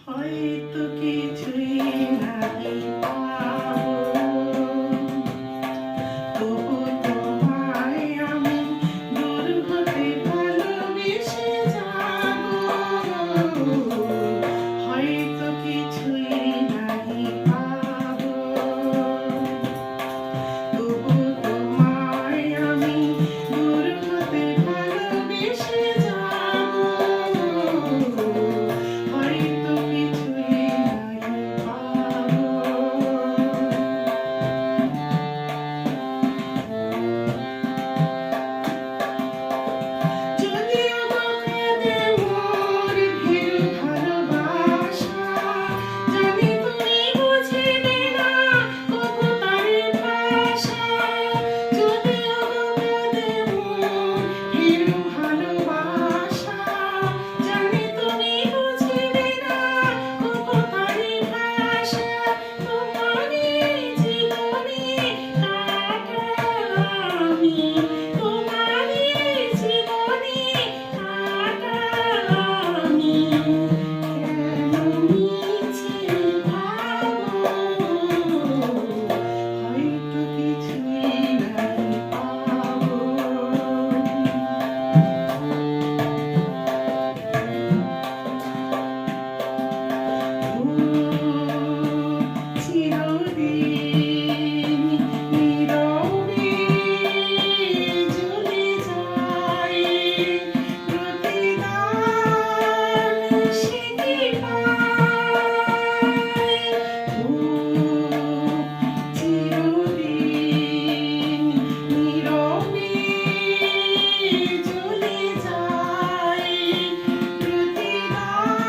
হয়তো কিছুই নাই পাবো, তবু তোমায় আমি দূর হতে ভালোবেসে যাবো। হয়তো কিছুই নাই পাবো, তবু তোমায় আমি দূর হতে ভালোবেসে যাবো। হয়তো কিছুই নাই পাবো। যদিও বা কাঁদে মোর ভীরু ভালোবাসা, জানি তুমি বুঝিবে না কবু তারে ভাষা। যদিও বা কাঁদে মোর ভীরু ভালোবাসা, জানি তুমি বুঝিবে না কবু তারে ভাষা। তোমারই জীবনে কাটা আমি, তোমারই জীবনে কাটা আমি, কেন মিছে ভাবো, হয়তো কিছুই নাই পাবো। চিরদিন নীরবে জ্বলে যায় প্রতিদান সে কি পায়। চিরদিন নীরবে জ্বলে যায় প্রতিদান